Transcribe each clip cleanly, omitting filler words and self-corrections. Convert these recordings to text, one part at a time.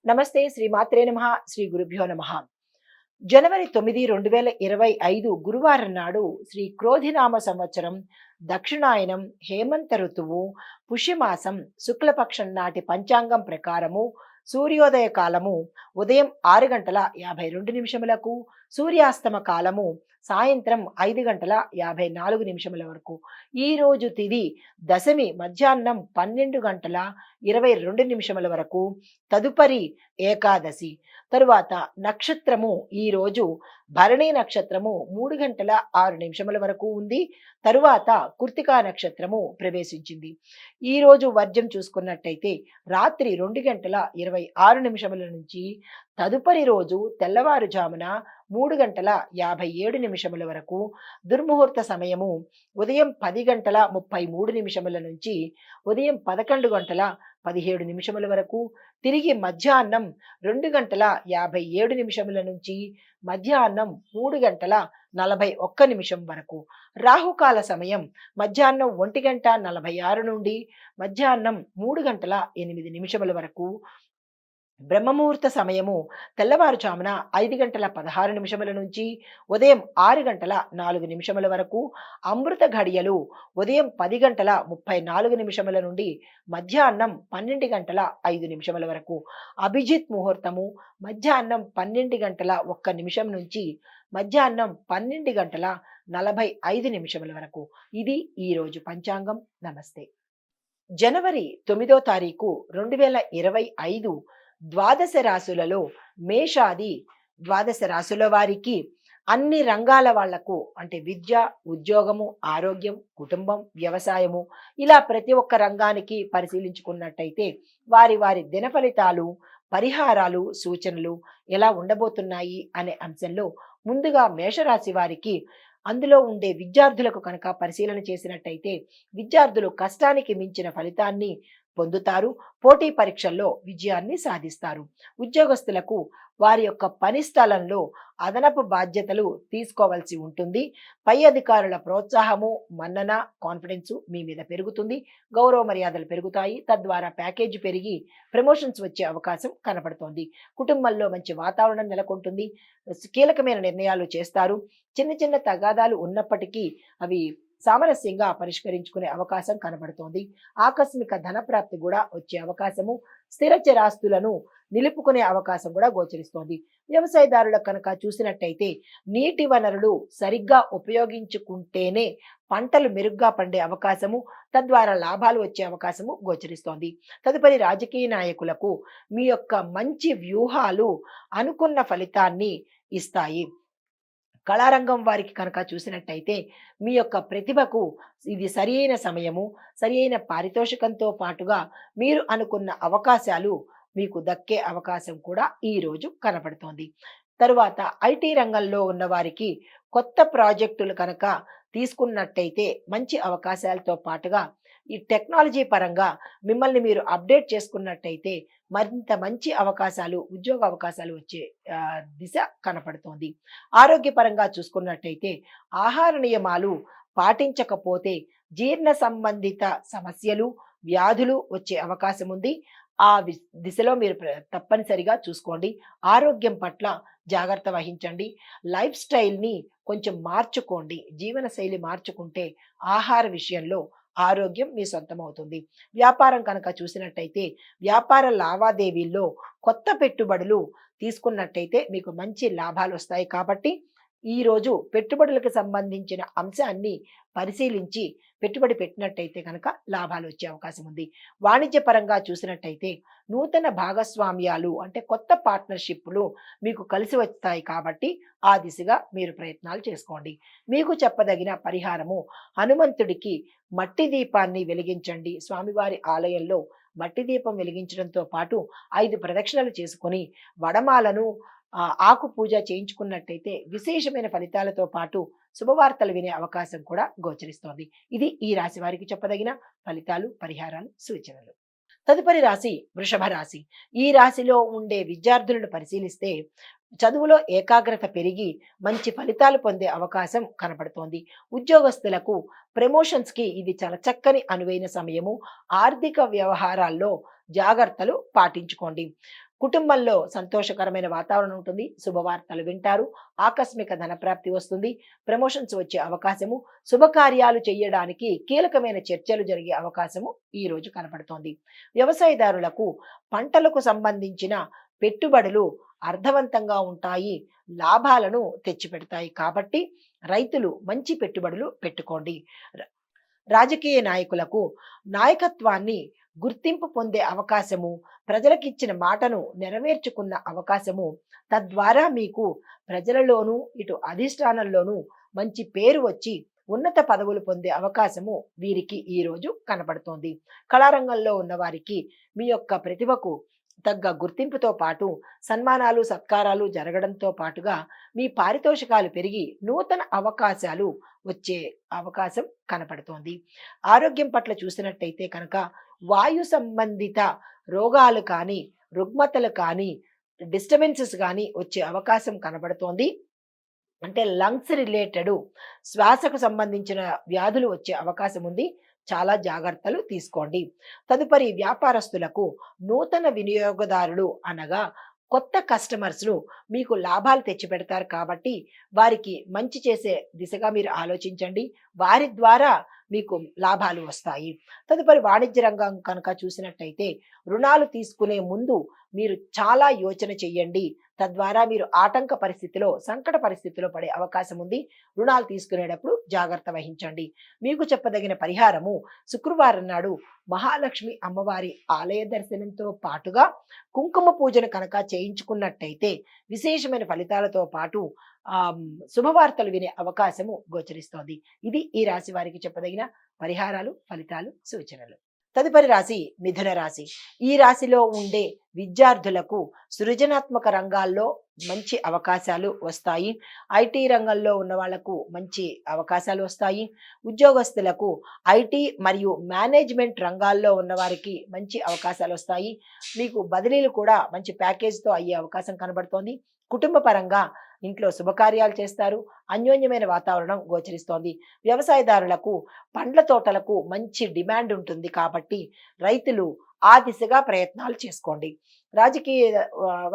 నమస్తే శ్రీ మాత్రే నమః శ్రీ గురుభ్యో నమః. జనవరి 9, 2025 గురువారం నాడు శ్రీ క్రోధినామ సంవత్సరం దక్షిణాయనం హేమంత ఋతువు పుష్యమాసం శుక్లపక్షం నాటి పంచాంగం ప్రకారము సూర్యోదయ కాలము ఉదయం 6 గంటల 52 నిమిషములకు, సూర్యాస్తమ కాలము సాయంత్రం 5 గంటల 54 నిమిషముల వరకు. ఈ రోజు తిది దశమి మధ్యాహ్నం 12 గంటల 22 నిమిషముల వరకు. తదుపరి ఏకాదశి. తరువాత నక్షత్రము ఈ రోజు భరణి నక్షత్రము 3 గంటల 6 నిమిషముల వరకు ఉంది. తరువాత కృత్తికా నక్షత్రము ప్రవేశించింది. ఈ రోజు వర్జ్యం చూసుకున్నట్టయితే రాత్రి 2 గంటల 26 నిమిషముల నుంచి తదుపరి రోజు తెల్లవారుజామున 3 గంటల 57 నిమిషముల వరకు. దుర్ముహూర్త సమయము ఉదయం 10 గంటల 33 నిమిషముల నుంచి ఉదయం 11 గంటల 17 నిమిషముల వరకు. తిరిగి మధ్యాహ్నం 2 గంటల 57 నిమిషముల నుంచి మధ్యాహ్నం 3 గంటల 41 నిమిషం వరకు. రాహుకాల సమయం మధ్యాహ్నం 1 గంట 46 నుండి మధ్యాహ్నం 3 గంటల 8 నిమిషముల వరకు. బ్రహ్మముహూర్త సమయము తెల్లవారుజామున 5 గంటల 16 నిమిషముల నుంచి ఉదయం 6 గంటల 4 నిమిషముల వరకు. అమృత ఘడియలు ఉదయం 10 గంటల 34 నిమిషముల నుండి మధ్యాహ్నం 12 గంటల 5 నిమిషముల వరకు. అభిజిత్ ముహూర్తము మధ్యాహ్నం 12 గంటల 1 నిమిషం నుంచి మధ్యాహ్నం 12 గంటల 45 నిమిషముల వరకు. ఇది ఈ రోజు పంచాంగం. నమస్తే. జనవరి 9వ తారీఖు 2025 ద్వాదశ రాశులలో మేషాది ద్వాదశ రాశుల వారికి అన్ని రంగాల వాళ్లకు అంటే విద్య, ఉద్యోగము, ఆరోగ్యం, కుటుంబం, వ్యవసాయము ఇలా ప్రతి ఒక్క రంగానికి పరిశీలించుకున్నట్టయితే వారి వారి దిన ఫలితాలు, పరిహారాలు, సూచనలు ఎలా ఉండబోతున్నాయి అనే అంశంలో ముందుగా మేషరాశి వారికి అందులో ఉండే విద్యార్థులకు కనుక పరిశీలన చేసినట్టయితే విద్యార్థులు కష్టానికి మించిన ఫలితాన్ని పొందుతారు. పోటీ పరీక్షల్లో విజయాన్ని సాధిస్తారు. ఉద్యోగస్తులకు వారి యొక్క పని స్థలంలో అదనపు బాధ్యతలు తీసుకోవాల్సి ఉంటుంది. పై అధికారుల ప్రోత్సాహము, మన్నన, కాన్ఫిడెన్స్ మీ మీద పెరుగుతుంది. గౌరవ మర్యాదలు పెరుగుతాయి. తద్వారా ప్యాకేజీ పెరిగి ప్రమోషన్స్ వచ్చే అవకాశం కనపడుతోంది. కుటుంబంలో మంచి వాతావరణం నెలకొంటుంది. కీలకమైన నిర్ణయాలు చేస్తారు. చిన్న చిన్న తగాదాలు ఉన్నప్పటికీ అవి సామరస్యంగా పరిష్కరించుకునే అవకాశం కనబడుతోంది. ఆకస్మిక ధనప్రాప్తి కూడా వచ్చే అవకాశము, స్థిర చరాస్తులను నిలుపుకునే అవకాశం కూడా గోచరిస్తోంది. వ్యవసాయదారులకు కనుక చూసినట్టయితే నీటి వనరులు సరిగ్గా ఉపయోగించుకుంటేనే పంటలు మెరుగ్గా పండే అవకాశము, తద్వారా లాభాలు వచ్చే అవకాశము గోచరిస్తోంది. తదుపరి రాజకీయ నాయకులకు మీ యొక్క మంచి వ్యూహాలు అనుకున్న ఫలితాన్ని ఇస్తాయి. కళారంగం వారికి కనుక చూసినట్టయితే మీ యొక్క ప్రతిభకు ఇది సరి అయిన సమయము, సరి అయిన పారితోషికంతో పాటుగా మీరు అనుకున్న అవకాశాలు మీకు దక్కే అవకాశం కూడా ఈ రోజు కనపడుతోంది. తరువాత ఐటీ రంగంలో ఉన్న వారికి కొత్త ప్రాజెక్టులు కనుక తీసుకున్నట్టయితే మంచి అవకాశాలతో పాటుగా ఈ టెక్నాలజీ పరంగా మిమ్మల్ని మీరు అప్డేట్ చేసుకున్నట్టయితే మరింత మంచి అవకాశాలు, ఉద్యోగ అవకాశాలు వచ్చే దిశ కనపడుతోంది. ఆరోగ్యపరంగా చూసుకున్నట్టయితే ఆహార నియమాలు పాటించకపోతే జీర్ణ సంబంధిత సమస్యలు, వ్యాధులు వచ్చే అవకాశం ఉంది. ఆ దిశలో మీరు తప్పనిసరిగా చూసుకోండి. ఆరోగ్యం పట్ల జాగ్రత్త వహించండి. లైఫ్ స్టైల్ని కొంచెం మార్చుకోండి. జీవన శైలి మార్చుకుంటే ఆహార విషయంలో ఆరోగ్యం మీ సొంతం అవుతుంది. వ్యాపారం కనుక చూసినట్టయితే వ్యాపార లావాదేవీల్లో కొత్త పెట్టుబడులు తీసుకున్నట్టయితే మీకు మంచి లాభాలు వస్తాయి. కాబట్టి ఈరోజు పెట్టుబడులకు సంబంధించిన అంశాన్ని పరిశీలించి పెట్టుబడి పెట్టినట్టయితే కనుక లాభాలు వచ్చే అవకాశం ఉంది. వాణిజ్య పరంగా చూసినట్టయితే నూతన భాగస్వామ్యాలు అంటే కొత్త పార్ట్నర్షిప్లు మీకు కలిసి వస్తాయి. కాబట్టి ఆ దిశగా మీరు ప్రయత్నాలు చేసుకోండి. మీకు చెప్పదగిన పరిహారము హనుమంతుడికి మట్టి దీపాన్ని వెలిగించండి. స్వామివారి ఆలయంలో మట్టి దీపం వెలిగించడంతో పాటు 5 ప్రదక్షిణలు చేసుకొని వడమాలను ఆకు పూజ చేయించుకున్నట్టయితే విశేషమైన ఫలితాలతో పాటు శుభవార్తలు వినే అవకాశం కూడా గోచరిస్తోంది. ఇది ఈ రాశి వారికి చెప్పదగిన ఫలితాలు, పరిహారాలు, సూచనలు. తదుపరి రాశి వృషభ రాశి. ఈ రాశిలో ఉండే విద్యార్థులను పరిశీలిస్తే చదువులో ఏకాగ్రత పెరిగి మంచి ఫలితాలు పొందే అవకాశం కనపడుతోంది. ఉద్యోగస్తులకు ప్రమోషన్స్కి ఇది చాలా చక్కని అనువైన సమయము. ఆర్థిక వ్యవహారాల్లో జాగ్రత్తలు పాటించుకోండి. కుటుంబంలో సంతోషకరమైన వాతావరణం ఉంటుంది. శుభవార్తలు వింటారు. ఆకస్మిక ధనప్రాప్తి వస్తుంది. ప్రమోషన్స్ వచ్చే అవకాశము, శుభకార్యాలు చేయడానికి కీలకమైన చర్చలు జరిగే అవకాశము ఈ రోజు కనపడుతోంది. వ్యవసాయదారులకు పంటలకు సంబంధించిన పెట్టుబడులు అర్థవంతంగా ఉంటాయి. లాభాలను తెచ్చిపెడతాయి. కాబట్టి రైతులు మంచి పెట్టుబడులు పెట్టుకోండి. రాజకీయ నాయకులకు నాయకత్వాన్ని గుర్తింపు పొందే అవకాశము, ప్రజలకిచ్చిన మాటను నెరవేర్చుకున్న అవకాశము, తద్వారా మీకు ప్రజలలోనూ ఇటు అధిష్టానంలోనూ మంచి పేరు వచ్చి ఉన్నత పదవులు పొందే అవకాశము వీరికి ఈ రోజు కనపడుతోంది. కళారంగంలో ఉన్న వారికి మీ యొక్క ప్రతిభకు తగ్గ గుర్తింపుతో పాటు సన్మానాలు సత్కారాలు జరగడంతో పాటుగా మీ పారితోషికాలు పెరిగి నూతన అవకాశాలు వచ్చే అవకాశం కనపడుతోంది. ఆరోగ్యం పట్ల చూసినట్టయితే కనుక వాయు సంబంధిత రోగాలు కానీ, రుగ్మతలు కానీ, డిస్టర్బెన్సెస్ కానీ వచ్చే అవకాశం కనబడుతోంది. అంటే లంగ్స్ రిలేటెడ్ శ్వాసకు సంబంధించిన వ్యాధులు వచ్చే అవకాశం ఉంది. చాలా జాగ్రత్తలు తీసుకోండి. తదుపరి వ్యాపారస్తులకు నూతన వినియోగదారులు అనగా కొత్త కస్టమర్స్‌ను మీకు లాభాలు తెచ్చిపెడతారు కాబట్టి వారికి మంచి చేసే దిశగా మీరు ఆలోచించండి. వారి ద్వారా మీకు లాభాలు వస్తాయి. తదుపరి వాణిజ్య రంగం కనుక చూసినట్టయితే రుణాలు తీసుకునే ముందు మీరు చాలా యోచన చెయ్యండి. తద్వారా మీరు ఆటంక పరిస్థితిలో, సంకట పరిస్థితిలో పడే అవకాశం ఉంది. రుణాలు తీసుకునేటప్పుడు జాగ్రత్త వహించండి. మీకు చెప్పదగిన పరిహారము శుక్రవారం నాడు మహాలక్ష్మి అమ్మవారి ఆలయ దర్శనంతో పాటుగా కుంకుమ పూజను కనుక చేయించుకున్నట్టయితే విశేషమైన ఫలితాలతో పాటు శుభవార్తలు వినే అవకాశము గోచరిస్తోంది. ఇది ఈ రాశి వారికి చెప్పదగిన పరిహారాలు, ఫలితాలు, సూచనలు. తదుపరి రాశి మిథున రాశి. ఈ రాశిలో ఉండే విద్యార్థులకు సృజనాత్మక రంగాల్లో మంచి అవకాశాలు వస్తాయి. ఐటీ రంగంలో ఉన్న వాళ్లకు మంచి అవకాశాలు వస్తాయి. ఉద్యోగస్తులకు ఐటీ మరియు మేనేజ్మెంట్ రంగాల్లో ఉన్న వారికి మంచి అవకాశాలు వస్తాయి. మీకు బదిలీలు కూడా మంచి ప్యాకేజ్తో అయ్యే అవకాశం కనబడుతోంది. కుటుంబ పరంగా ఇంట్లో శుభకార్యాలు చేస్తారు. అన్యోన్యమైన వాతావరణం గోచరిస్తోంది. వ్యవసాయదారులకు పండ్ల తోటలకు మంచి డిమాండ్ ఉంటుంది కాబట్టి రైతులు ఆ దిశగా ప్రయత్నాలు చేసుకోండి. రాజకీయ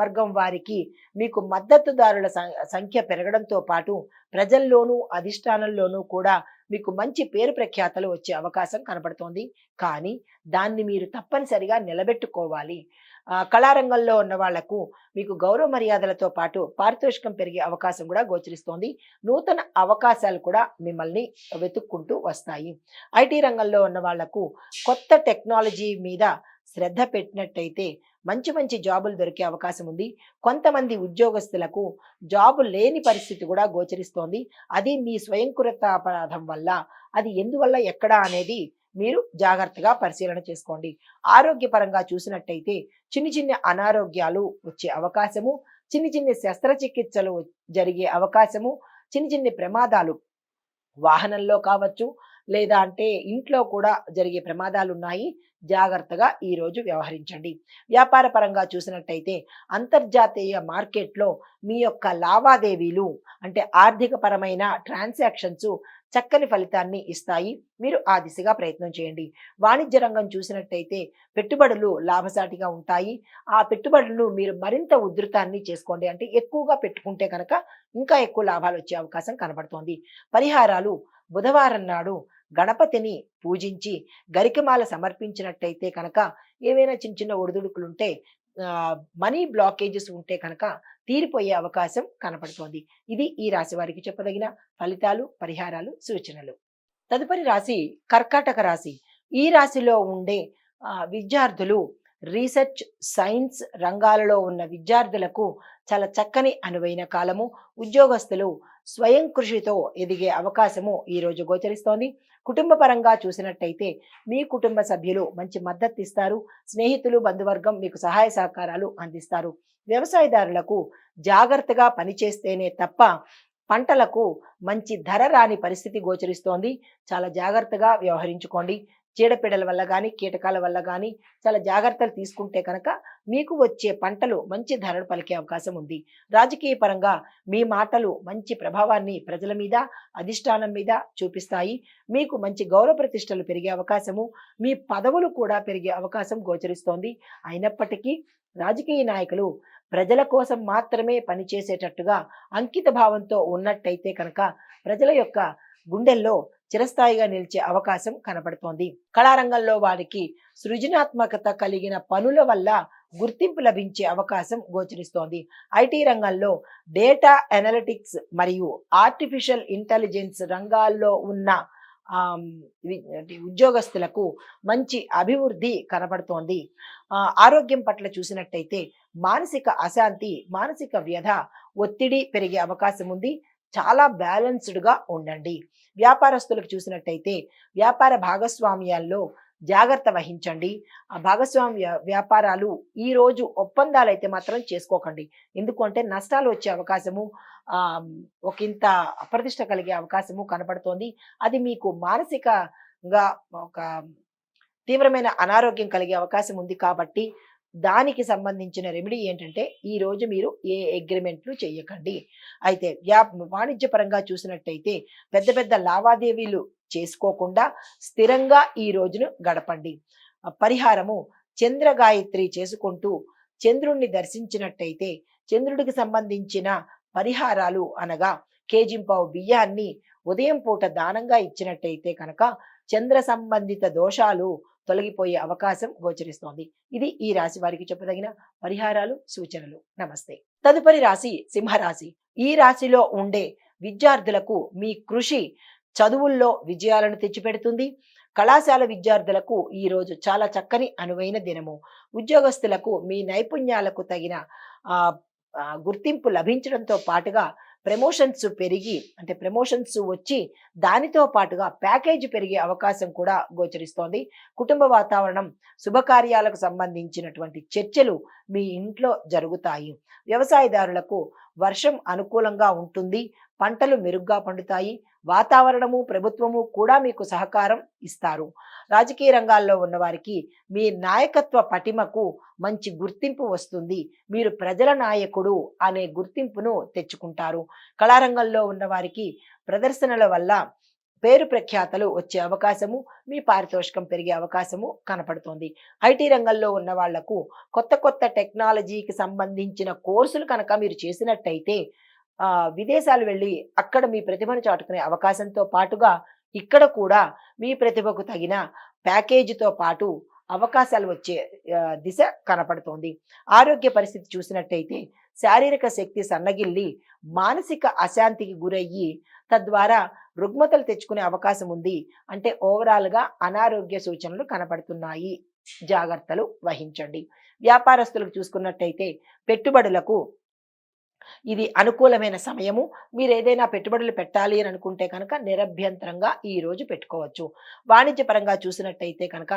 వర్గం వారికి మీకు మద్దతుదారుల సంఖ్య పెరగడంతో పాటు ప్రజల్లోనూ అధిష్టానంలోనూ కూడా మీకు మంచి పేరు ప్రఖ్యాతలు వచ్చే అవకాశం కనబడుతోంది. కానీ దాన్ని మీరు తప్పనిసరిగా నిలబెట్టుకోవాలి. కళారంగంలో ఉన్న వాళ్లకు మీకు గౌరవ మర్యాదలతో పాటు పారితోషికం పెరిగే అవకాశం కూడా గోచరిస్తోంది. నూతన అవకాశాలు కూడా మిమ్మల్ని వెతుక్కుంటూ వస్తాయి. ఐటీ రంగంలో ఉన్న వాళ్లకు కొత్త టెక్నాలజీ మీద శ్రద్ధ పెట్టినట్టయితే మంచి మంచి జాబులు దొరికే అవకాశం ఉంది. కొంతమంది ఉద్యోగస్తులకు జాబు లేని పరిస్థితి కూడా గోచరిస్తోంది. అది మీ స్వయంకృత అపరాధం వల్ల, అది ఎందువల్ల ఎక్కడ అనేది మీరు జాగ్రత్తగా పరిశీలన చేసుకోండి. ఆరోగ్యపరంగా చూసినట్టయితే చిన్న చిన్న అనారోగ్యాలు వచ్చే అవకాశము, చిన్న చిన్న శస్త్రచికిత్సలు జరిగే అవకాశము, చిన్న చిన్న ప్రమాదాలు వాహనంలో కావచ్చు, లేదా అంటే ఇంట్లో కూడా జరిగే ప్రమాదాలు ఉన్నాయి. జాగ్రత్తగా ఈ రోజు వ్యవహరించండి. వ్యాపార పరంగా చూసినట్టయితే అంతర్జాతీయ మార్కెట్లో మీ యొక్క లావాదేవీలు అంటే ఆర్థిక పరమైన ట్రాన్సాక్షన్స్ చక్కని ఫలితాన్ని ఇస్తాయి. మీరు ఆ దిశగా ప్రయత్నం చేయండి. వాణిజ్య రంగం చూసినట్టయితే పెట్టుబడులు లాభసాటిగా ఉంటాయి. ఆ పెట్టుబడులను మీరు మరింత ఉధృతాన్ని చేసుకోండి. అంటే ఎక్కువగా పెట్టుకుంటే కనుక ఇంకా ఎక్కువ లాభాలు వచ్చే అవకాశం కనబడుతోంది. పరిహారాలు బుధవారం నాడు గణపతిని పూజించి గరికమాల సమర్పించినట్టయితే కనుక ఏవైనా చిన్న చిన్న ఒడిదుడుకులుంటే మనీ బ్లాకేజెస్ ఉంటే కనుక తీరిపోయే అవకాశం కనపడుతోంది. ఇది ఈ రాశి వారికి చెప్పదగిన ఫలితాలు, పరిహారాలు, సూచనలు. తదుపరి రాశి కర్కాటక రాశి. ఈ రాశిలో ఉండే విద్యార్థులు రీసెర్చ్, సైన్స్ రంగాలలో ఉన్న విద్యార్థులకు చాలా చక్కని అనువైన కాలము. ఉద్యోగస్తులు స్వయం కృషితో ఎదిగే అవకాశము ఈ రోజు గోచరిస్తోంది. కుటుంబ పరంగా చూసినట్టయితే మీ కుటుంబ సభ్యులు మంచి మద్దతు ఇస్తారు. స్నేహితులు, బంధువర్గం మీకు సహాయ సహకారాలు అందిస్తారు. వ్యవసాయదారులకు జాగ్రత్తగా పనిచేస్తేనే తప్ప పంటలకు మంచి ధర రాని పరిస్థితి గోచరిస్తోంది. చాలా జాగ్రత్తగా వ్యవహరించుకోండి. చీడపీడల వల్ల కానీ కీటకాల వల్ల కానీ చాలా జాగ్రత్తలు తీసుకుంటే కనుక మీకు వచ్చే పంటలు మంచి ధరలు పలికే అవకాశం ఉంది. రాజకీయ పరంగా మీ మాటలు మంచి ప్రభావాన్ని ప్రజల మీద, అధిష్టానం మీద చూపిస్తాయి. మీకు మంచి గౌరవ ప్రతిష్టలు పెరిగే అవకాశము, మీ పదవులు కూడా పెరిగే అవకాశం గోచరిస్తోంది. అయినప్పటికీ రాజకీయ నాయకులు ప్రజల కోసం మాత్రమే పనిచేసేటట్టుగా అంకిత భావంతో ఉన్నట్టయితే కనుక ప్రజల యొక్క గుండెల్లో చిరస్థాయిగా నిలిచే అవకాశం కనపడుతోంది. కళారంగంలో వారికి సృజనాత్మకత కలిగిన పనుల వల్ల గుర్తింపు లభించే అవకాశం గోచరిస్తోంది. ఐటీ రంగంలో డేటా అనలిటిక్స్ మరియు ఆర్టిఫిషియల్ ఇంటెలిజెన్స్ రంగాల్లో ఉన్న ఉద్యోగస్తులకు మంచి అభివృద్ధి కనబడుతోంది. ఆరోగ్యం పట్ల చూసినట్టయితే మానసిక అశాంతి, మానసిక వ్యధ, ఒత్తిడి పెరిగే అవకాశం ఉంది. చాలా బ్యాలెన్స్డ్గా ఉండండి. వ్యాపారస్తులకు చూసినట్టయితే వ్యాపార భాగస్వామ్యాల్లో జాగ్రత్త వహించండి. ఆ భాగస్వామ్య వ్యాపారాలు ఈ రోజు ఒప్పందాలు అయితే మాత్రం చేసుకోకండి. ఎందుకంటే నష్టాలు వచ్చే అవకాశము, ఒకంత అప్రతిష్ట కలిగే అవకాశము కనపడుతోంది. అది మీకు మానసికంగా ఒక తీవ్రమైన అనారోగ్యం కలిగే అవకాశం ఉంది. కాబట్టి దానికి సంబంధించిన రెమెడీ ఏంటంటే ఈ రోజు మీరు ఏ అగ్రిమెంట్లు చేయకండి. అయితే వాణిజ్యపరంగా చూసినట్టయితే పెద్ద పెద్ద లావాదేవీలు చేసుకోకుండా స్థిరంగా ఈ రోజును గడపండి. పరిహారము చంద్రగాయత్రి చేసుకుంటూ చంద్రుణ్ణి దర్శించినట్టయితే చంద్రుడికి సంబంధించిన పరిహారాలు అనగా కేజింపావు బియ్యాన్ని ఉదయం పూట దానంగా ఇచ్చినట్టయితే కనుక చంద్ర సంబంధిత దోషాలు తొలగిపోయే అవకాశం గోచరిస్తోంది. ఇది ఈ రాశి వారికి చెప్పదగిన పరిహారాలు, సూచనలు. నమస్తే. తదుపరి రాశి సింహరాశి. ఈ రాశిలో ఉండే విద్యార్థులకు మీ కృషి చదువుల్లో విజయాలను తెచ్చిపెడుతుంది. కళాశాల విద్యార్థులకు ఈ రోజు చాలా చక్కని అనువైన దినము. ఉద్యోగస్తులకు మీ నైపుణ్యాలకు తగిన గుర్తింపు లభించడంతో పాటుగా ప్రమోషన్స్ వచ్చి దానితో పాటుగా ప్యాకేజ్ పెరిగే అవకాశం కూడా గోచరిస్తోంది. కుటుంబ వాతావరణం, శుభకార్యాలకు సంబంధించినటువంటి చర్చలు మీ ఇంట్లో జరుగుతాయి. వ్యవసాయదారులకు వర్షం అనుకూలంగా ఉంటుంది. పంటలు మెరుగ్గా పండుతాయి. వాతావరణము, ప్రభుత్వము కూడా మీకు సహకారం ఇస్తారు. రాజకీయ రంగాల్లో ఉన్నవారికి మీ నాయకత్వ పటిమకు మంచి గుర్తింపు వస్తుంది. మీరు ప్రజల నాయకుడు అనే గుర్తింపును తెచ్చుకుంటారు. కళారంగంలో ఉన్నవారికి ప్రదర్శనల వల్ల పేరు ప్రఖ్యాతలు వచ్చే అవకాశము, మీ పారితోషికం పెరిగే అవకాశము కనపడుతోంది. ఐటీ రంగంలో ఉన్న వాళ్లకు కొత్త టెక్నాలజీకి సంబంధించిన కోర్సులు కనుక మీరు చేసినట్టయితే విదేశాలు వెళ్ళి అక్కడ మీ ప్రతిభను చాటుకునే అవకాశంతో పాటుగా ఇక్కడ కూడా మీ ప్రతిభకు తగిన ప్యాకేజీతో పాటు అవకాశాలు వచ్చే దిశ కనపడుతోంది. ఆరోగ్య పరిస్థితి చూసినట్టయితే శారీరక శక్తి సన్నగిల్లి మానసిక అశాంతికి గురయ్యి తద్వారా రుగ్మతలు తెచ్చుకునే అవకాశం ఉంది. అంటే ఓవరాల్గా అనారోగ్య సూచనలు కనపడుతున్నాయి. జాగ్రత్తలు వహించండి. వ్యాపారస్తులకు చూసుకున్నట్టయితే పెట్టుబడులకు ఇది అనుకూలమైన సమయము. మీరు ఏదైనా పెట్టుబడులు పెట్టాలి అని అనుకుంటే కనుక నిరభ్యంతరంగా ఈ రోజు పెట్టుకోవచ్చు. వాణిజ్య పరంగా చూసినట్టయితే కనుక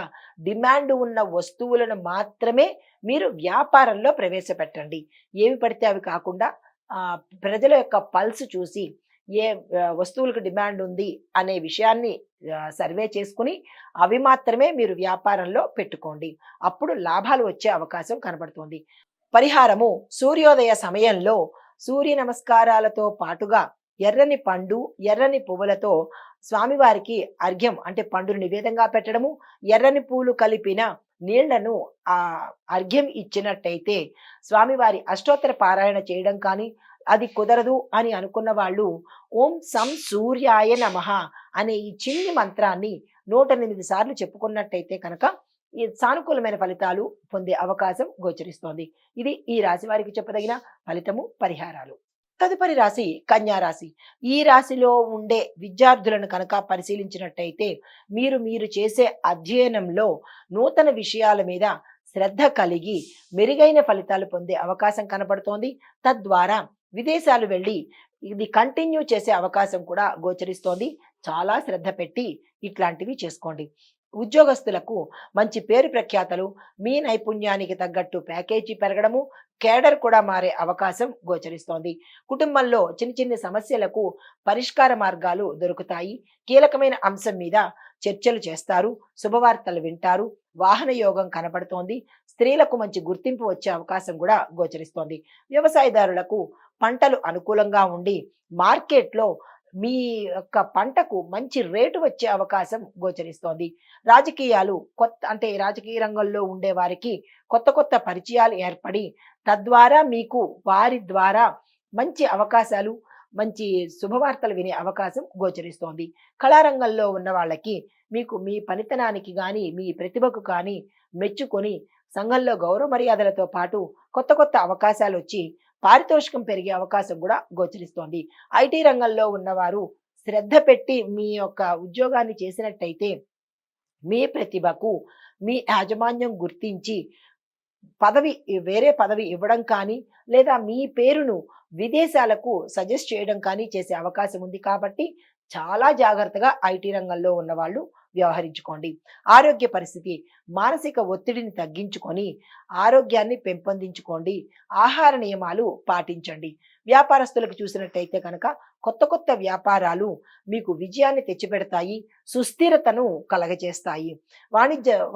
డిమాండ్ ఉన్న వస్తువులను మాత్రమే మీరు వ్యాపారంలో ప్రవేశపెట్టండి. ఏవి పడితే అవి కాకుండా ప్రజల యొక్క పల్స్ చూసి ఏ వస్తువులకు డిమాండ్ ఉంది అనే విషయాన్ని సర్వే చేసుకుని అవి మాత్రమే మీరు వ్యాపారంలో పెట్టుకోండి. అప్పుడు లాభాలు వచ్చే అవకాశం కనబడుతుంది. పరిహారము సూర్యోదయ సమయంలో సూర్య నమస్కారాలతో పాటుగా ఎర్రని పండు, ఎర్రని పువ్వులతో స్వామివారికి అర్ఘ్యం అంటే పండును నివేదంగా పెట్టడము, ఎర్రని పూలు కలిపిన నీళ్లను అర్ఘ్యం ఇచ్చినట్టయితే స్వామివారి అష్టోత్తర పారాయణ చేయడం కానీ, అది కుదరదు అని అనుకున్న వాళ్ళు ఓం సం సూర్యాయ నమః అనే ఈ చిన్ని మంత్రాన్ని 108 సార్లు చెప్పుకున్నట్టయితే కనుక ఈ సానుకూలమైన ఫలితాలు పొందే అవకాశం గోచరిస్తోంది. ఇది ఈ రాశి వారికి చెప్పదగిన ఫలితము, పరిహారాలు. తదుపరి రాశి కన్యా రాశి. ఈ రాశిలో ఉండే విద్యార్థులను కనుక పరిశీలించినట్టయితే మీరు చేసే అధ్యయనంలో నూతన విషయాల మీద శ్రద్ధ కలిగి మెరుగైన ఫలితాలు పొందే అవకాశం కనబడుతోంది. తద్వారా విదేశాలు వెళ్ళి ఇది కంటిన్యూ చేసే అవకాశం కూడా గోచరిస్తోంది. చాలా శ్రద్ధ పెట్టి ఇట్లాంటివి చేసుకోండి. ఉద్యోగస్తులకు మంచి పేరు ప్రఖ్యాతలు, మీ నైపుణ్యానికి తగ్గట్టు ప్యాకేజీ పెరగడము, కేడర్ కూడా మారే అవకాశం గోచరిస్తోంది. కుటుంబంలో చిన్న సమస్యలకు పరిష్కార మార్గాలు దొరుకుతాయి. కీలకమైన అంశం మీద చర్చలు చేస్తారు, శుభవార్తలు వింటారు, వాహన యోగం కనబడుతోంది. స్త్రీలకు మంచి గుర్తింపు వచ్చే అవకాశం కూడా గోచరిస్తోంది. వ్యవసాయదారులకు పంటలు అనుకూలంగా ఉండి మార్కెట్‌లో మీ యొక్క పంటకు మంచి రేటు వచ్చే అవకాశం గోచరిస్తోంది. రాజకీయాలు అంటే రాజకీయ రంగంలో ఉండే వారికి కొత్త కొత్త పరిచయాలు ఏర్పడి తద్వారా మీకు వారి ద్వారా మంచి అవకాశాలు, మంచి శుభవార్తలు వినే అవకాశం గోచరిస్తోంది. కళారంగంలో ఉన్న వాళ్ళకి మీకు మీ పనితనానికి గాని, మీ ప్రతిభకు కానీ మెచ్చుకొని సంఘంలో గౌరవ మర్యాదలతో పాటు కొత్త కొత్త అవకాశాలొచ్చి పారితోషికం పెరిగే అవకాశం కూడా గోచరిస్తోంది. ఐటీ రంగంలో ఉన్నవారు శ్రద్ధ పెట్టి మీ యొక్క ఉద్యోగాన్ని చేసినట్టయితే మీ ప్రతిభకు మీ యాజమాన్యం గుర్తించి పదవి వేరే పదవి ఇవ్వడం కానీ, లేదా మీ పేరును విదేశాలకు సజెస్ట్ చేయడం కానీ చేసే అవకాశం ఉంది కాబట్టి చాలా జాగ్రత్తగా ఐటీ రంగంలో ఉన్నవాళ్ళు వ్యవహరించుకోండి. ఆరోగ్య పరిస్థితి, మానసిక ఒత్తిడిని తగ్గించుకొని ఆరోగ్యాన్ని పెంపొందించుకోండి. ఆహార నియమాలు పాటించండి. వ్యాపారస్తులకు చూసినట్టయితే కనుక కొత్త కొత్త వ్యాపారాలు మీకు విజయాన్ని తెచ్చిపెడతాయి, సుస్థిరతను కలగజేస్తాయి.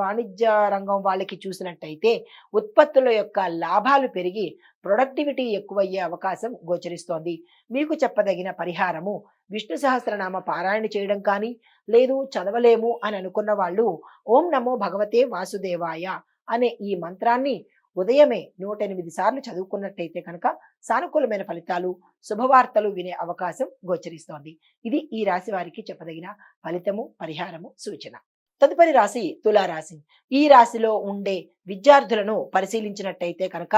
వాణిజ్య రంగం వాళ్ళకి చూసినట్టయితే ఉత్పత్తుల యొక్క లాభాలు పెరిగి ప్రొడక్టివిటీ ఎక్కువయ్యే అవకాశం గోచరిస్తోంది. మీకు చెప్పదగిన పరిహారము విష్ణు సహస్రనామ పారాయణ చేయడం కానీ, లేదు చదవలేము అని అనుకున్న వాళ్ళు ఓం నమో భగవతే వాసుదేవాయ అనే ఈ మంత్రాన్ని ఉదయమే 108 సార్లు చదువుకున్నట్టయితే కనుక సానుకూలమైన ఫలితాలు, శుభవార్తలు వినే అవకాశం గోచరిస్తోంది. ఇది ఈ రాశి వారికి చెప్పదగిన ఫలితము, పరిహారము, సూచన. తదుపరి రాశి తులారాశి. ఈ రాశిలో ఉండే విద్యార్థులను పరిశీలించినట్టయితే కనుక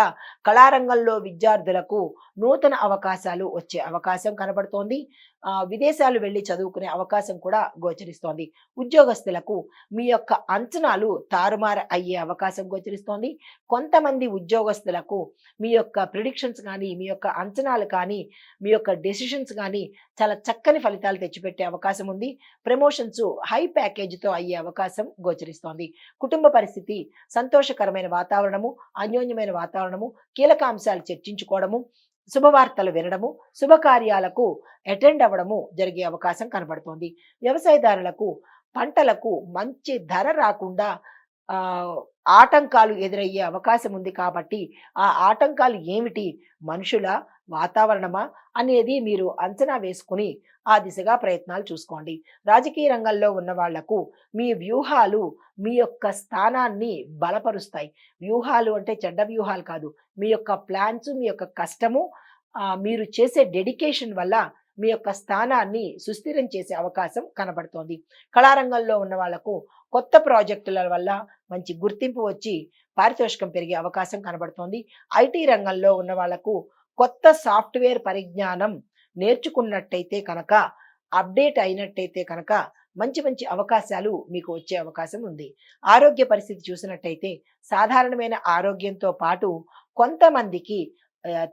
కళారంగంలో విద్యార్థులకు నూతన అవకాశాలు వచ్చే అవకాశం కనబడుతోంది. విదేశాలు వెళ్ళి చదువుకునే అవకాశం కూడా గోచరిస్తోంది. ఉద్యోగస్తులకు మీ యొక్క అంచనాలు తారుమారు అయ్యే అవకాశం గోచరిస్తోంది. కొంతమంది ఉద్యోగస్తులకు మీ యొక్క ప్రిడిక్షన్స్ కానీ, మీ యొక్క అంచనాలు కానీ, మీ యొక్క డెసిషన్స్ కానీ చాలా చక్కని ఫలితాలు తెచ్చిపెట్టే అవకాశం ఉంది. ప్రమోషన్స్ హై ప్యాకేజీతో అయ్యే అవకాశం గోచరిస్తోంది. కుటుంబ పరిస్థితి సంతోషకరమైన వాతావరణము, అన్యోన్యమైన వాతావరణము, కీలక అంశాలు చర్చించుకోవడము, శుభవార్తలు వినడము, శుభకార్యాలకు అటెండ్ అవ్వడము జరిగే అవకాశం కనబడుతోంది. వ్యవసాయదారులకు పంటలకు మంచి ధర రాకుండా ఆటంకాలు ఎదురయ్యే అవకాశం ఉంది కాబట్టి ఆ ఆటంకాలు ఏమిటి, మనుషుల, వాతావరణమా అనేది మీరు అంచనా వేసుకుని ఆ దిశగా ప్రయత్నాలు చూసుకోండి. రాజకీయ రంగంలో ఉన్న వాళ్లకు మీ వ్యూహాలు మీ యొక్క స్థానాన్ని బలపరుస్తాయి. వ్యూహాలు అంటే చెడ్డ వ్యూహాలు కాదు, మీ యొక్క ప్లాన్స్, మీ యొక్క కష్టము, మీరు చేసే డెడికేషన్ వల్ల మీ యొక్క స్థానాన్ని సుస్థిరం చేసే అవకాశం కనబడుతోంది. కళారంగంలో ఉన్న వాళ్లకు కొత్త ప్రాజెక్టుల వల్ల మంచి గుర్తింపు వచ్చి పారితోషికం పెరిగే అవకాశం కనబడుతోంది. ఐటీ రంగంలో ఉన్న వాళ్లకు కొత్త సాఫ్ట్వేర్ పరిజ్ఞానం నేర్చుకున్నట్టయితే కనుక, అప్డేట్ అయినట్టయితే కనుక మంచి మంచి అవకాశాలు మీకు వచ్చే అవకాశం ఉంది. ఆరోగ్య పరిస్థితి చూసినట్టయితే సాధారణమైన ఆరోగ్యంతో పాటు కొంతమందికి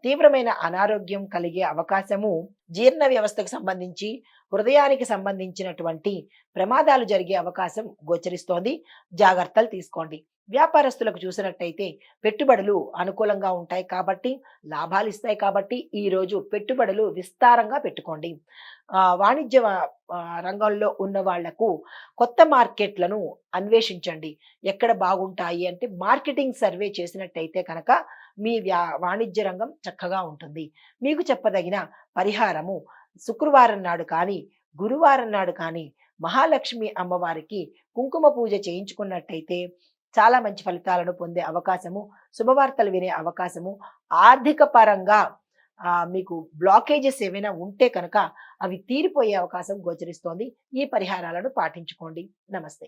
తీవ్రమైన అనారోగ్యం కలిగే అవకాశము, జీర్ణ వ్యవస్థకు సంబంధించి, హృదయానికి సంబంధించినటువంటి ప్రమాదాలు జరిగే అవకాశం గోచరిస్తోంది. జాగ్రత్తలు తీసుకోండి. వ్యాపారస్తులకు చూసినట్టయితే పెట్టుబడులు అనుకూలంగా ఉంటాయి కాబట్టి, లాభాలు ఇస్తాయి కాబట్టి ఈరోజు పెట్టుబడులు విస్తారంగా పెట్టుకోండి. వాణిజ్య రంగంలో ఉన్న వాళ్లకు కొత్త మార్కెట్లను అన్వేషించండి. ఎక్కడ బాగుంటాయి అంటే మార్కెటింగ్ సర్వే చేసినట్టయితే కనుక మీ వాణిజ్య రంగం చక్కగా ఉంటుంది. మీకు చెప్పదగిన పరిహారము శుక్రవారం నాడు కానీ, గురువారం నాడు కానీ మహాలక్ష్మి అమ్మవారికి కుంకుమ పూజ చేయించుకున్నట్టయితే చాలా మంచి ఫలితాలను పొందే అవకాశము, శుభవార్తలు వినే అవకాశము, ఆర్థిక పరంగా మీకు బ్లాకేజెస్ ఏవైనా ఉంటే కనుక అవి తీరిపోయే అవకాశం గోచరిస్తోంది. ఈ పరిహారాలను పాటించుకోండి. నమస్తే.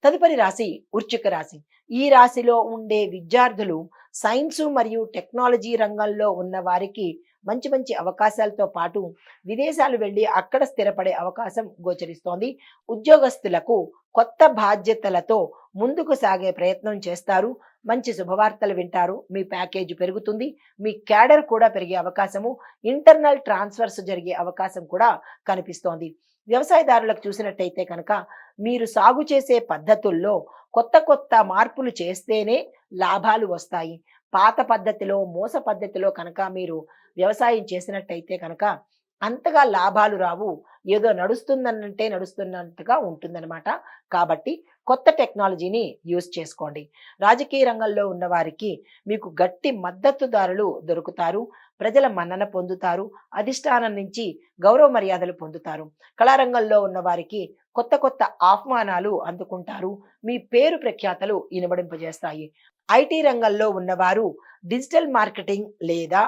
తదుపరి రాశి వృశ్చిక రాశి. ఈ రాశిలో ఉండే విద్యార్థులు సైన్స్ మరియు టెక్నాలజీ రంగంలో ఉన్న వారికి మంచి మంచి అవకాశాలతో పాటు విదేశాలు వెళ్ళి అక్కడ స్థిరపడే అవకాశం గోచరిస్తోంది. ఉద్యోగస్తులకు కొత్త బాధ్యతలతో ముందుకు సాగే ప్రయత్నం చేస్తారు. మంచి శుభవార్తలు వింటారు. మీ ప్యాకేజ్ పెరుగుతుంది. మీ క్యాడర్ కూడా పెరిగే అవకాశము, ఇంటర్నల్ ట్రాన్స్ఫర్స్ జరిగే అవకాశం కూడా కనిపిస్తోంది. వ్యవసాయదారులకు చూసినట్టయితే కనుక మీరు సాగు చేసే పద్ధతుల్లో కొత్త కొత్త మార్పులు చేస్తేనే లాభాలు వస్తాయి. పాత పద్ధతిలో, మోస పద్ధతిలో కనుక మీరు వ్యవసాయం చేసినట్టయితే కనుక అంతగా లాభాలు రావు. ఏదో నడుస్తుందనంటే నడుస్తున్నట్టుగా ఉంటుందనమాట. కాబట్టి కొత్త టెక్నాలజీని యూజ్ చేసుకోండి. రాజకీయ రంగంలో ఉన్నవారికి మీకు గట్టి మద్దతుదారులు దొరుకుతారు. ప్రజల మన్నన పొందుతారు. అధిష్టానం నుంచి గౌరవ మర్యాదలు పొందుతారు. కళారంగంలో ఉన్నవారికి కొత్త కొత్త ఆహ్వానాలు అందుకుంటారు. మీ పేరు ప్రఖ్యాతలు ఇనుమడింపజేస్తాయి. ఐటీ రంగంలో ఉన్నవారు డిజిటల్ మార్కెటింగ్ లేదా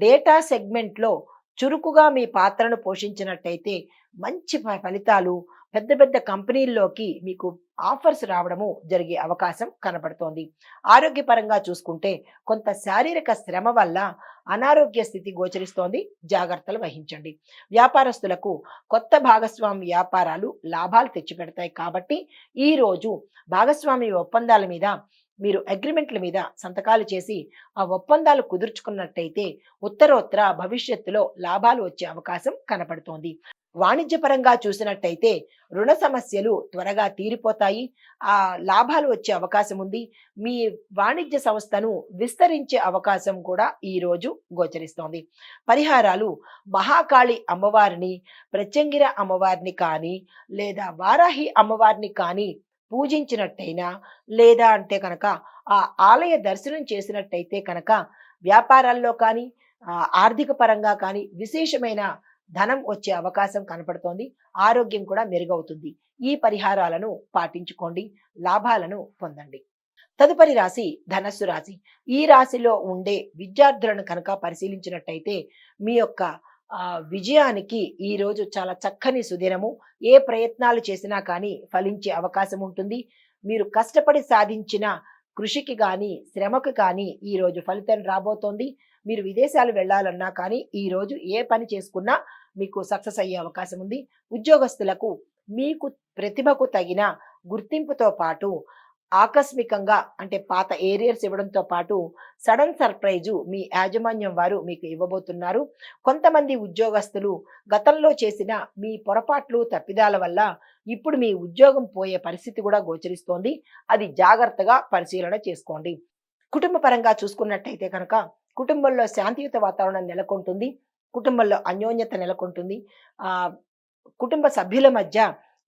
డేటా సెగ్మెంట్‌లో చురుకుగా మీ పాత్రను పోషించినట్టయితే మంచి ఫలితాలు పెద్ద పెద్ద కంపెనీల్లోకి మీకు ఆఫర్స్ రావడము జరిగే అవకాశం కనపడుతోంది. ఆరోగ్యపరంగా చూసుకుంటే కొంత శారీరక శ్రమ వల్ల అనారోగ్య స్థితి గోచరిస్తోంది. జాగ్రత్తలు వహించండి. వ్యాపారస్తులకు కొత్త భాగస్వామి వ్యాపారాలు లాభాలు తెచ్చిపెడతాయి కాబట్టి ఈరోజు భాగస్వామి ఒప్పందాల మీద మీరు అగ్రిమెంట్ల మీద సంతకాలు చేసి ఆ ఒప్పందాలు కుదుర్చుకున్నట్టయితే ఉత్తరోత్తర భవిష్యత్తులో లాభాలు వచ్చే అవకాశం కనపడుతోంది. వాణిజ్యపరంగా చూసినట్టయితే రుణ సమస్యలు త్వరగా తీరిపోతాయి. ఆ లాభాలు వచ్చే అవకాశం ఉంది. మీ వాణిజ్య సంస్థను విస్తరించే అవకాశం కూడా ఈ రోజు గోచరిస్తోంది. పరిహారాలు మహాకాళి అమ్మవారిని, ప్రత్యంగిర అమ్మవారిని కానీ లేదా వారాహి అమ్మవారిని కానీ పూజించినట్టయినా లేదా అంటే కనుక ఆ ఆలయ దర్శనం చేసినట్టయితే కనుక వ్యాపారాల్లో కానీ ఆర్థిక పరంగా కానీ విశేషమైన ధనం వచ్చే అవకాశం కనపడుతోంది. ఆరోగ్యం కూడా మెరుగవుతుంది. ఈ పరిహారాలను పాటించుకోండి. లాభాలను పొందండి. తదుపరి రాశి ధనస్సు రాశి. ఈ రాశిలో ఉండే విద్యార్థులను కనుక పరిశీలించినట్టయితే మీ యొక్క విజయానికి ఈ రోజు చాలా చక్కని సుదినము. ఏ ప్రయత్నాలు చేసినా కానీ ఫలించే అవకాశం ఉంటుంది. మీరు కష్టపడి సాధించిన కృషికి కానీ శ్రమకు కానీ ఈ రోజు ఫలితం రాబోతోంది. మీరు విదేశాలు వెళ్ళాలన్నా కానీ ఈ రోజు ఏ పని చేసుకున్నా మీకు సక్సెస్ అయ్యే అవకాశం ఉంది. ఉద్యోగస్తులకు మీకు ప్రతిభకు తగిన గుర్తింపుతో పాటు ఆకస్మికంగా అంటే పాత ఏరియర్స్ ఇవ్వడంతో పాటు సడన్ సర్ప్రైజు మీ యాజమాన్యం వారు మీకు ఇవ్వబోతున్నారు. కొంతమంది ఉద్యోగస్తులు గతంలో చేసిన మీ పొరపాట్లు తప్పిదాల వల్ల ఇప్పుడు మీ ఉద్యోగం పోయే పరిస్థితి కూడా గోచరిస్తోంది. అది జాగ్రత్తగా పరిశీలన చేసుకోండి. కుటుంబ పరంగా చూసుకున్నట్టయితే కనుక కుటుంబంలో శాంతియుత వాతావరణం నెలకొంటుంది. కుటుంబంలో అన్యోన్యత నెలకొంటుంది. కుటుంబ సభ్యుల మధ్య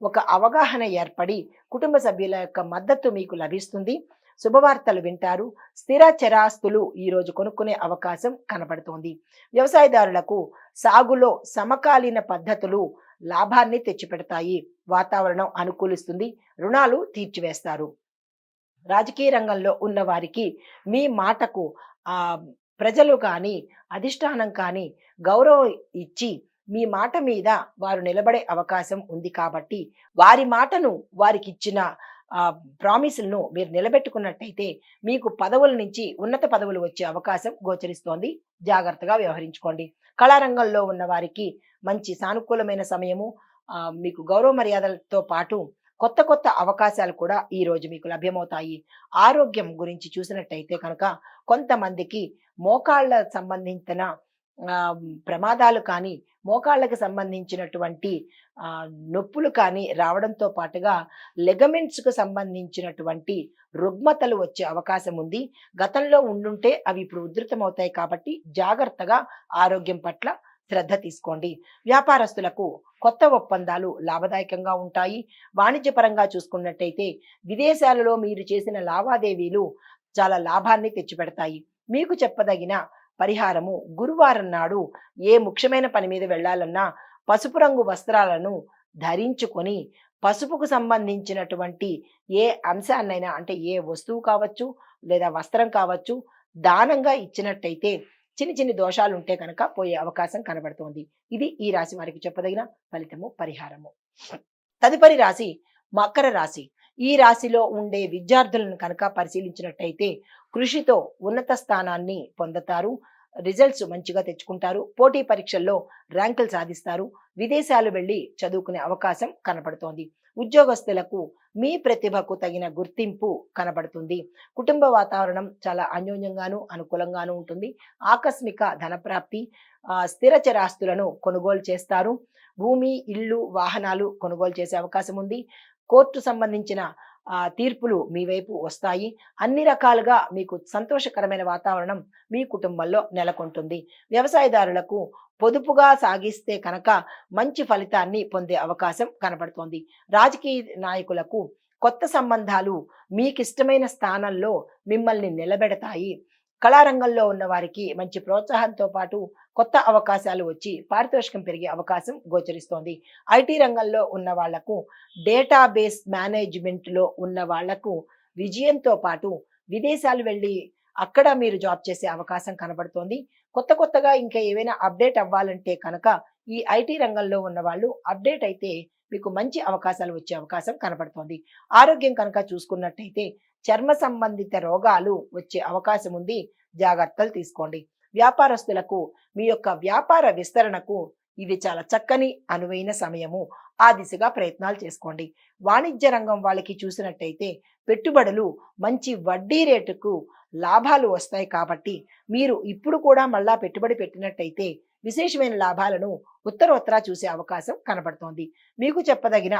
ఒక అవగాహన ఏర్పడి కుటుంబ సభ్యుల యొక్క మద్దతు మీకు లభిస్తుంది. శుభవార్తలు వింటారు. స్థిర చరాస్తులు ఈరోజు కొనుక్కునే అవకాశం కనబడుతోంది. వ్యవసాయదారులకు సాగులో సమకాలీన పద్ధతులు లాభాన్ని తెచ్చిపెడతాయి. వాతావరణం అనుకూలిస్తుంది. రుణాలు తీర్చివేస్తారు. రాజకీయ రంగంలో ఉన్న వారికి మీ మాటకు ప్రజలు కానీ అధిష్టానం కానీ గౌరవం ఇచ్చి మీ మాట మీద వారు నిలబడే అవకాశం ఉంది కాబట్టి వారి మాటను వారికి ఇచ్చిన ప్రామిసులను మీరు నిలబెట్టుకున్నట్టయితే మీకు పదవుల నుంచి ఉన్నత పదవులు వచ్చే అవకాశం గోచరిస్తోంది. జాగ్రత్తగా వ్యవహరించుకోండి. కళారంగంలో ఉన్న వారికి మంచి సానుకూలమైన సమయము. మీకు గౌరవ మర్యాదలతో పాటు కొత్త కొత్త అవకాశాలు కూడా ఈ రోజు మీకు లభ్యమవుతాయి. ఆరోగ్యం గురించి చూసినట్టయితే కనుక కొంతమందికి మోకాళ్ళ సంబంధించిన ప్రమాదాలు కానీ మోకాళ్ళకి సంబంధించినటువంటి నొప్పులు కానీ రావడంతో పాటుగా లెగమెంట్స్కు సంబంధించినటువంటి రుగ్మతలు వచ్చే అవకాశం ఉంది. గతంలో ఉండుంటే అవి ఇప్పుడు ఉధృతమవుతాయి కాబట్టి జాగ్రత్తగా ఆరోగ్యం పట్ల శ్రద్ధ తీసుకోండి. వ్యాపారస్తులకు కొత్త ఒప్పందాలు లాభదాయకంగా ఉంటాయి. వాణిజ్యపరంగా చూసుకున్నట్టయితే విదేశాలలో మీరు చేసిన లావాదేవీలు చాలా లాభాన్ని తెచ్చిపెడతాయి. మీకు చెప్పదగిన పరిహారము గురువారం నాడు ఏ ముఖ్యమైన పని మీద వెళ్ళాలన్నా పసుపు రంగు వస్త్రాలను ధరించుకొని పసుపుకు సంబంధించినటువంటి ఏ అంశాన్నైనా అంటే ఏ వస్తువు కావచ్చు లేదా వస్త్రం కావచ్చు దానంగా ఇచ్చినట్టయితే చిన్ని దోషాలు ఉంటే కనుక పోయే అవకాశం కనబడుతోంది. ఇది ఈ రాశి వారికి చెప్పదగిన ఫలితము పరిహారము. తదుపరి రాశి మకర రాశి. ఈ రాశిలో ఉండే విద్యార్థులను కనుక పరిశీలించినట్టయితే కృషితో ఉన్నత స్థానాన్ని పొందుతారు. రిజల్ట్స్ మంచిగా తెచ్చుకుంటారు. పోటీ పరీక్షల్లో ర్యాంకులు సాధిస్తారు. విదేశాలు వెళ్ళి చదువుకునే అవకాశం కనపడుతోంది. ఉద్యోగస్తులకు మీ ప్రతిభకు తగిన గుర్తింపు కనబడుతుంది. కుటుంబ వాతావరణం చాలా అన్యోన్యంగాను అనుకూలంగాను ఉంటుంది. ఆకస్మిక ధనప్రాప్తి, స్థిర చరాస్తులను కొనుగోలు చేస్తారు. భూమి, ఇల్లు, వాహనాలు కొనుగోలు చేసే అవకాశం ఉంది. కోర్టు సంబంధించిన తీర్పులు మీ వైపు వస్తాయి. అన్ని రకాలుగా మీకు సంతోషకరమైన వాతావరణం మీ కుటుంబంలో నెలకొంటుంది. వ్యవసాయదారులకు పొదుపుగా సాగిస్తే కనుక మంచి ఫలితాన్ని పొందే అవకాశం కనపడుతోంది. రాజకీయ నాయకులకు కొత్త సంబంధాలు మీకిష్టమైన స్థానంలో మిమ్మల్ని నిలబెడతాయి. కళారంగంలో ఉన్న వారికి మంచి ప్రోత్సాహంతో పాటు కొత్త అవకాశాలు వచ్చి పారితోషికం పెరిగే అవకాశం గోచరిస్తోంది. ఐటీ రంగంలో ఉన్న వాళ్లకు, డేటాబేస్ మేనేజ్మెంట్లో ఉన్న వాళ్లకు విజయంతో పాటు విదేశాలు వెళ్ళి అక్కడ మీరు జాబ్ చేసే అవకాశం కనబడుతోంది. కొత్తగా ఇంకా ఏవైనా అప్డేట్ అవ్వాలంటే కనుక ఈ ఐటీ రంగంలో ఉన్న వాళ్ళు అప్డేట్ అయితే మీకు మంచి అవకాశాలు వచ్చే అవకాశం కనబడుతోంది. ఆరోగ్యం కనుక చూసుకున్నట్టయితే చర్మ సంబంధిత రోగాలు వచ్చే అవకాశం ఉంది. జాగ్రత్తలు తీసుకోండి. వ్యాపారస్తులకు మీ యొక్క వ్యాపార విస్తరణకు ఇది చాలా చక్కని అనువైన సమయము. ఆ దిశగా ప్రయత్నాలు చేసుకోండి. వాణిజ్య రంగం వాళ్ళకి చూసినట్టయితే పెట్టుబడులు మంచి వడ్డీ రేటుకు లాభాలు వస్తాయి కాబట్టి మీరు ఇప్పుడు కూడా మళ్ళా పెట్టుబడి పెట్టినట్టయితే విశేషమైన లాభాలను ఉత్తరోత్తరా చూసే అవకాశం కనబడుతోంది. మీకు చెప్పదగిన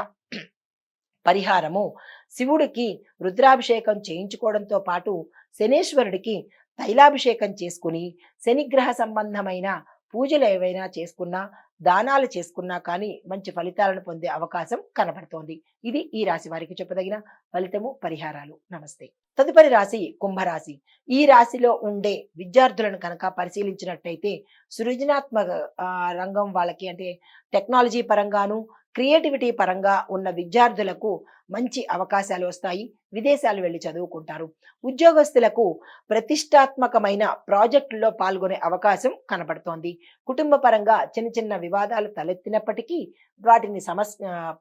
పరిహారము శివుడికి రుద్రాభిషేకం చేయించుకోవడంతో పాటు శనేశ్వరుడికి తైలాభిషేకం చేసుకుని శనిగ్రహ సంబంధమైన పూజలు ఏవైనా చేసుకున్నా, దానాలు చేసుకున్నా కానీ మంచి ఫలితాలను పొందే అవకాశం కనబడుతోంది. ఇది ఈ రాశి వారికి చెప్పదగిన ఫలితము, పరిహారాలు. నమస్తే. తదుపరి రాశి కుంభరాశి. ఈ రాశిలో ఉండే విద్యార్థులను కనుక పరిశీలించినట్టయితే సృజనాత్మక రంగం వాళ్ళకి, అంటే టెక్నాలజీ పరంగాను, క్రియేటివిటీ పరంగా ఉన్న విద్యార్థులకు మంచి అవకాశాలు వస్తాయి. విదేశాలు వెళ్ళి చదువుకుంటారు. ఉద్యోగస్తులకు ప్రతిష్టాత్మకమైన ప్రాజెక్టుల్లో పాల్గొనే అవకాశం కనబడుతోంది. కుటుంబ పరంగా చిన్న వివాదాలు తలెత్తినప్పటికీ వాటిని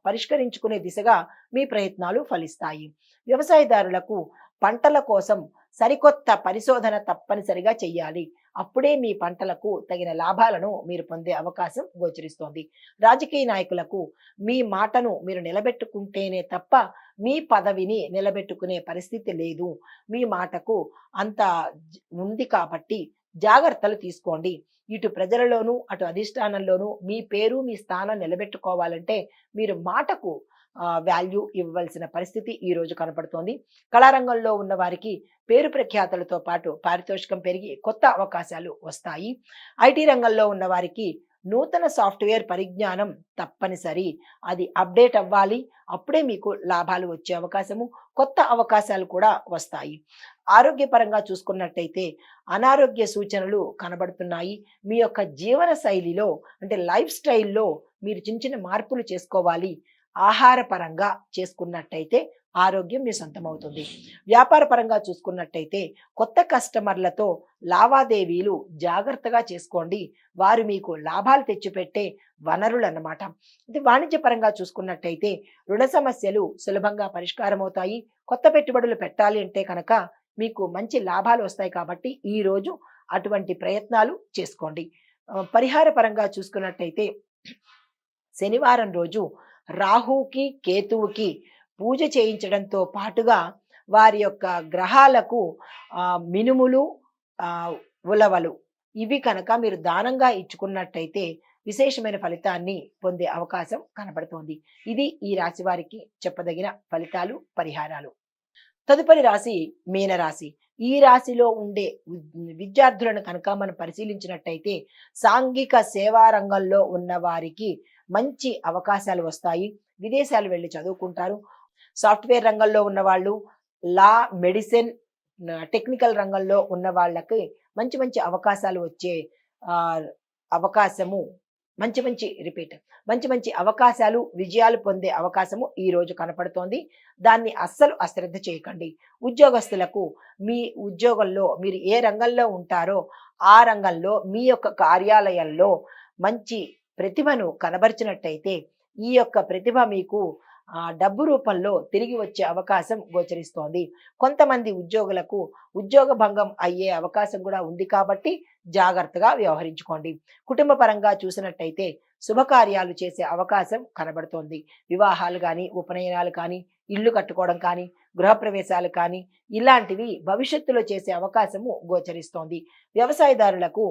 పరిష్కరించుకునే దిశగా మీ ప్రయత్నాలు ఫలిస్తాయి. వ్యవసాయదారులకు పంటల కోసం సరికొత్త పరిశోధన తప్పనిసరిగా చెయ్యాలి. అప్పుడే మీ పంటలకు తగిన లాభాలను మీరు పొందే అవకాశం గోచరిస్తోంది. రాజకీయ నాయకులకు మీ మాటను మీరు నిలబెట్టుకుంటేనే తప్ప మీ పదవిని నిలబెట్టుకునే పరిస్థితి లేదు. మీ మాటకు అంత ఉంది కాబట్టి జాగ్రత్తలు తీసుకోండి. ఇటు ప్రజలలోనూ అటు అధిష్టానంలోనూ మీ పేరు, మీ స్థానం నిలబెట్టుకోవాలంటే మీరు మాటకు వాల్యూ ఇవ్వవలసిన పరిస్థితి ఈ రోజు కనపడుతోంది. కళారంగంలో ఉన్న వారికి పేరు ప్రఖ్యాతులతో పాటు పారితోషికం పెరిగి కొత్త అవకాశాలు వస్తాయి. ఐటీ రంగంలో ఉన్న వారికి నూతన సాఫ్ట్వేర్ పరిజ్ఞానం తప్పనిసరి. అది అప్డేట్ అవ్వాలి. అప్పుడే మీకు లాభాలు వచ్చే అవకాశము, కొత్త అవకాశాలు కూడా వస్తాయి. ఆరోగ్యపరంగా చూసుకున్నట్టయితే అనారోగ్య సూచనలు కనబడుతున్నాయి. మీ యొక్క జీవన శైలిలో, అంటే లైఫ్ స్టైల్లో మీరు చిన్న మార్పులు చేసుకోవాలి. ఆహార పరంగా చేసుకున్నట్టయితే ఆరోగ్యం మీ సొంతమవుతుంది. వ్యాపార పరంగా చూసుకున్నట్టయితే కొత్త కస్టమర్లతో లావాదేవీలు జాగ్రత్తగా చేసుకోండి. వారు మీకు లాభాలు తెచ్చిపెట్టే వనరులు అన్నమాట. ఇది వాణిజ్య పరంగా చూసుకున్నట్టయితే రుణ సమస్యలు సులభంగా పరిష్కారం అవుతాయి. కొత్త పెట్టుబడులు పెట్టాలి అంటే కనుక మీకు మంచి లాభాలు వస్తాయి కాబట్టి ఈ రోజు అటువంటి ప్రయత్నాలు చేసుకోండి. పరిహార పరంగా చూసుకున్నట్టయితే శనివారం రోజు రాహుకి, కేతువుకి పూజ చేయించడంతో పాటుగా వారి యొక్క గ్రహాలకు మినుములు, ఉలవలు ఇవి కనుక మీరు దానంగా ఇచ్చుకున్నట్టయితే విశేషమైన ఫలితాన్ని పొందే అవకాశం కనబడుతోంది. ఇది ఈ రాశి వారికి చెప్పదగిన ఫలితాలు, పరిహారాలు. తదుపరి రాశి మీనరాశి. ఈ రాశిలో ఉండే విద్యార్థులను కనుక మనం పరిశీలించినట్టయితే సాంఘిక సేవా రంగంలో ఉన్న వారికి మంచి అవకాశాలు వస్తాయి. విదేశాలు వెళ్ళి చదువుకుంటారు. సాఫ్ట్వేర్ రంగంలో ఉన్న వాళ్ళు, లా, మెడిసిన్, టెక్నికల్ రంగంలో ఉన్న వాళ్ళకి మంచి అవకాశాలు వచ్చే అవకాశము, మంచి అవకాశాలు, విజయాలు పొందే అవకాశము ఈ రోజు కనపడుతోంది. దాన్ని అస్సలు అశ్రద్ధ చేయకండి. ఉద్యోగస్తులకు మీ ఉద్యోగంలో మీరు ఏ రంగంలో ఉంటారో ఆ రంగంలో మీ యొక్క కార్యాలయంలో మంచి ప్రతిభను కనబరిచినట్టయితే ఈ యొక్క ప్రతిభ మీకు డబ్బు రూపంలో తిరిగి వచ్చే అవకాశం గోచరిస్తోంది. కొంతమంది ఉద్యోగులకు ఉద్యోగ భంగం అయ్యే అవకాశం కూడా ఉంది కాబట్టి జాగ్రత్తగా వ్యవహరించుకోండి. కుటుంబ పరంగా చూసినట్టయితే శుభకార్యాలు చేసే అవకాశం కనబడుతోంది. వివాహాలు కానీ, ఉపనయనాలు కానీ, ఇల్లు కట్టుకోవడం కానీ, గృహప్రవేశాలు కానీ ఇలాంటివి భవిష్యత్తులో చేసే అవకాశము గోచరిస్తోంది. వ్యవసాయదారులకు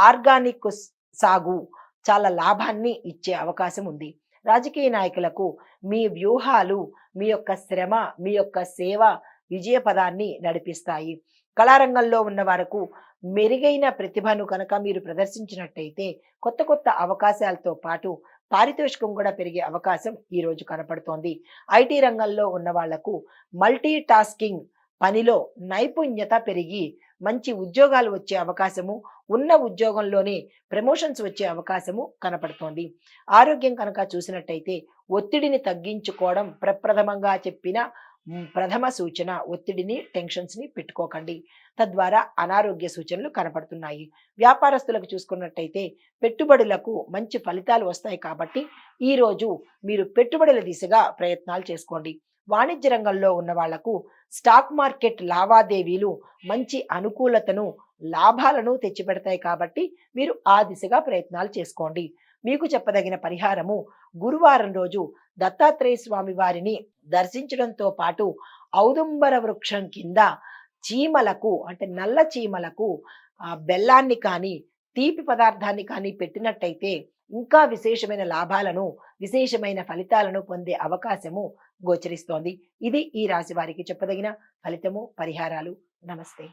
ఆర్గానిక్ సాగు చాలా లాభాన్ని ఇచ్చే అవకాశం ఉంది. రాజకీయ నాయకులకు మీ వ్యూహాలు, మీ యొక్క శ్రమ, మీ యొక్క సేవ విజయ పదాన్ని నడిపిస్తాయి. కళారంగంలో ఉన్న వారకు మెరుగైన ప్రతిభను కనుక మీరు ప్రదర్శించినట్టయితే కొత్త కొత్త అవకాశాలతో పాటు పారితోషికం కూడా పెరిగే అవకాశం ఈ రోజు కనపడుతోంది. ఐటీ రంగంలో ఉన్న వాళ్లకు మల్టీ టాస్కింగ్ పనిలో నైపుణ్యత పెరిగి మంచి ఉద్యోగాలు వచ్చే అవకాశము, ఉన్న ఉద్యోగంలోనే ప్రమోషన్స్ వచ్చే అవకాశము కనపడుతోంది. ఆరోగ్యం కనుక చూసినట్టయితే ఒత్తిడిని తగ్గించుకోవడం ప్రప్రథమంగా చెప్పిన ప్రథమ సూచన. ఒత్తిడిని, టెన్షన్స్ని పెట్టుకోకండి. తద్వారా అనారోగ్య సూచనలు కనపడుతున్నాయి. వ్యాపారస్తులకు చూసుకున్నట్టయితే పెట్టుబడులకు మంచి ఫలితాలు వస్తాయి కాబట్టి ఈరోజు మీరు పెట్టుబడుల దిశగా ప్రయత్నాలు చేసుకోండి. వాణిజ్య రంగంలో ఉన్న వాళ్లకు స్టాక్ మార్కెట్ లావాదేవీలు మంచి అనుకూలతను, లాభాలను తెచ్చిపెడతాయి కాబట్టి మీరు ఆ దిశగా ప్రయత్నాలు చేసుకోండి. మీకు చెప్పదగిన పరిహారము, గురువారం రోజు దత్తాత్రేయ స్వామి వారిని దర్శించడంతో పాటు ఔదుంబర వృక్షం కింద చీమలకు, అంటే నల్ల చీమలకు బెల్లాన్ని కానీ తీపి పదార్థాన్ని కానీ పెట్టినట్టయితే ఇంకా విశేషమైన లాభాలను, విశేషమైన ఫలితాలను పొందే అవకాశము గోచరిస్తోంది. ఇది ఈ రాశి వారికి చెప్పదగిన ఫలితము, పరిహారాలు. నమస్తే.